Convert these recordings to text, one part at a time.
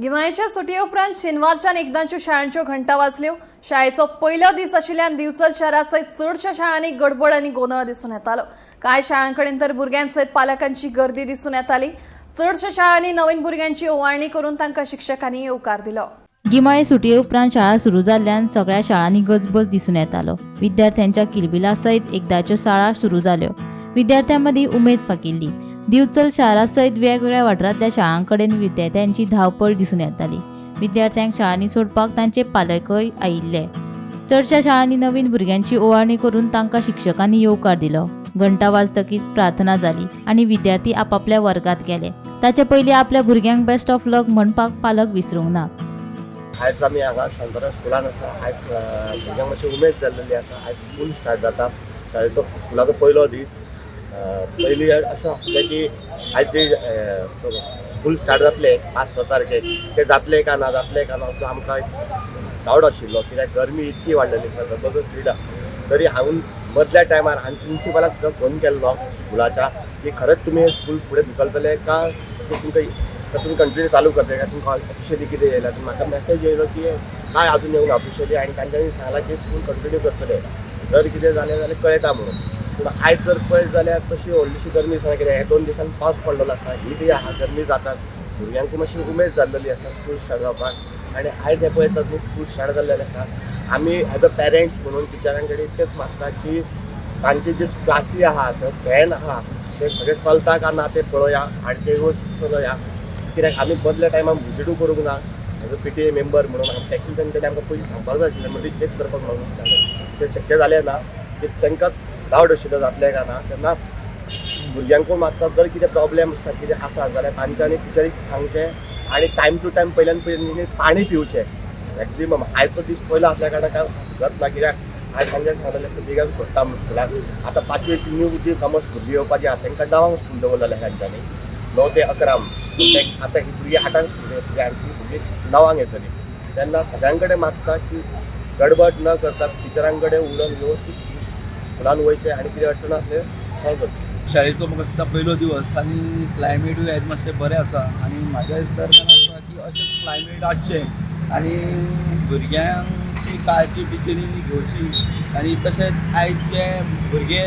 गिमाळ्याच्या सुटये उपरांत शेनवारच्यान एकदांच्यो शाळांच्यो घंटा वाजल्यो। शाळेचो पयलो दीस आशिल्ल्यान दिवचल शहरासयत चडशा शाळांनी गडबड आनी गोंधळ दिसून येतालो। कांय शाळांकडेन तर भुरग्यांसयत पालकांची गर्दी दिसून येताली। चडशा शाळांनी नवीन भुरग्यांची ओवाळणी करून तांकां शिक्षकांनी येवकार दिलो। गिमाळे सुटये उपरांत शाळा सुरू जाल्ल्यान सगळ्या शाळांनी गजबज दिसून येतालो। विद्यार्थ्यांच्या किलबिला सयत एकदांच्यो शाळा सुरू जाल्यो। विद्यार्थ्यां मदीं उमेद फाकिल्ली। दिवचल शारा सयत वेगवेगळ्या वाठारांतल्या शाळांकडेन विद्यार्थ्यांची धांवपळ दिसून येताली। विद्यार्थ्यांक शाळांनी सोडपाक तांचे पालकय आयिल्ले। चडशा शाळांनी नवीन भुरग्यांची ओवाळणी करून तांकां शिक्षकांनी येवकार दिलो। घंटा वाजतकीच प्रार्थना जाली आनी विद्यार्थी आपापल्या वर्गात गेले। ताचे पयलीं आपल्या भुरग्यांक बेस्ट ऑफ लक म्हणपाक पालक विसरूंक ना। आज आमी हांगा शांतरा स्कुलान आसा। आज भुरग्यांक मातशी उमेद जाल्लेली आसा। आज स्कूल स्टार्ट जाता। शाळेचो स्कुलाचो पयलो दीस। पयलीं अशें आसलें की आज जे स्कूल स्टार्ट जातले 5-6 तारखेक ते जातले काय ना असो आमकां डावट आशिल्लो, कित्याक गरमी इतकी वाडलेली आसा, जबरदस्त स्पीड आसा। तरी हांवें मदल्या टायमार हांवें प्रिंसिपलाक सुद्दां फोन केल्लो स्कुलाच्या की खरेंच तुमी स्कूल फुडें ढकलतले का तुमी कंटिन्यू चालू करतले, काय तुमकां ऑफिशियली कितें येयला। म्हाका मेसेज येयलो की काय अजून येवन ऑफिशियली, आनी तांच्यांनी सांगलां की स्कूल कंटिन्यू करतले, जर कितें जालें जाल्यार कळयता म्हणून। पूण आयज जर पळयत जाल्यार तशी व्हडलीशी गरमी आसा, कित्याक हे 2 दिसान पावस पडलेलो आसा, ही बी आहा, गरमी जाता। भुरग्यांक मातशी उमेद जाल्लेली आसा स्कूल स्टार्ट जावपाक। आनी आयज हे पळयतात न्ही स्कूल स्टार्ट जाल्लेले आसा। आमी एज अ पेरंट्स म्हणून टिचरां कडेन इतकेंच मागता की तांचे जे क्लासी आहा, फॅन आहा, ते सगळे चलता काय ना ते पळोवया आनी ते व्यवस्थीत चलोवया। कित्याक आमी बदल्या टायमार विजिटू करूंक ना। एज अ PTA मेंबर म्हणून हांव टॅक्निकल कडेन आमकां पयलीं सांगपाक जाय आशिल्लें, म्हणजे चॅक करपाक मेळनासलें। ते शक्य जालें ना की तांकां डावट आशिल्लो जातलें काय ना। तेन्ना भुरग्यांकूय मागता जर कितें प्रॉब्लेम आसता, कितें आसा जाल्यार तांच्यांनी टिचरीक सांगचें आनी टायम टू टायम पयल्यान पाणी पिवचें मॅक्झिमम। आयचो दीस पयलो आसल्या कारणान काय जात ना, कित्याक आयज तांच्यान सांगलेलें आसता बेगीन सोडटा म्हणून स्कुलाक। आतां 5वी न्यू जी समज भुरगीं येवपाचीं आहा तांकां 9 स्कूल दवरलेलें तांच्यांनी, 9 ते 11 म्हणून। आतां ही भुरगीं 8 स्कूल येतलीं आनी ती भुरगीं 9 येतलीं। तेन्ना सगळ्यां कडेन मागता की गडबड न करता टिचरां कडेन उलोवन व्यवस्थीत स्कुलान वयचें आनी कितें अडचण आसलें सॉल्व करचें। शाळेचो म्हाका दिसता पयलो दिवस आनी क्लायमेटूय आयज मातशें बरें आसा आनी म्हाज्या दरम्यान आसा की अशें क्लायमेट आसचें आनी भुरग्यांची काळजी टिचरींनी घेवची। आनी तशेंच आयज जे भुरगे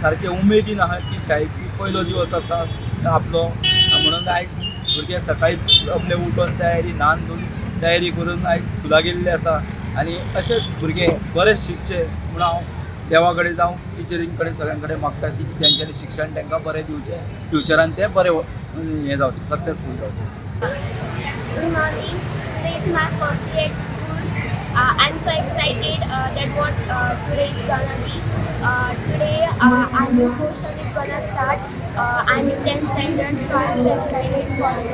सारके उमेदीन आहा की शाळेची पयलो दिवस आसा आपलो, म्हणून आयज भुरगे सकाळी आपले उठोन तयारी न्हावन धुवन तयारी करून आयज स्कुला गेल्ले आसा। आनी अशेंच भुरगे बरें शिकचे म्हूण हांव देवा कडेन जावं टिचरीं कडेन सगळ्यां कडेन मागता की तेंच्यांनी शिक्षण तांकां बरें दिवचें, फ्युचरान ते बरें हें जावचें, सक्सेसफूल जावचें। Good morning. Today is my first day at school. I'm so excited that what today is gonna be. Today our new portion is gonna start. I'm in 10th standard, so I'm so excited for it.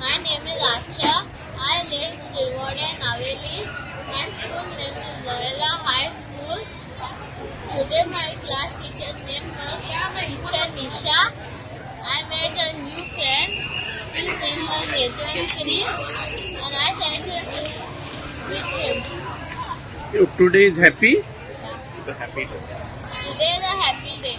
My name is Aksha. I live Shirwade, Naveli. My school name is Loyola High School. Today my class teacher's name was Teacher Nisha. I met a new friend. His name was Nathan Chris and I sat with him. Today is happy? Yeah. The happy day. Today is a happy day.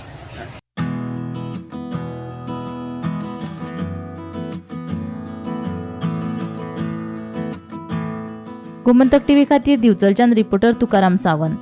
Gomantak TV खातीर दिवचलच्यान reporter Tukaram Sawant.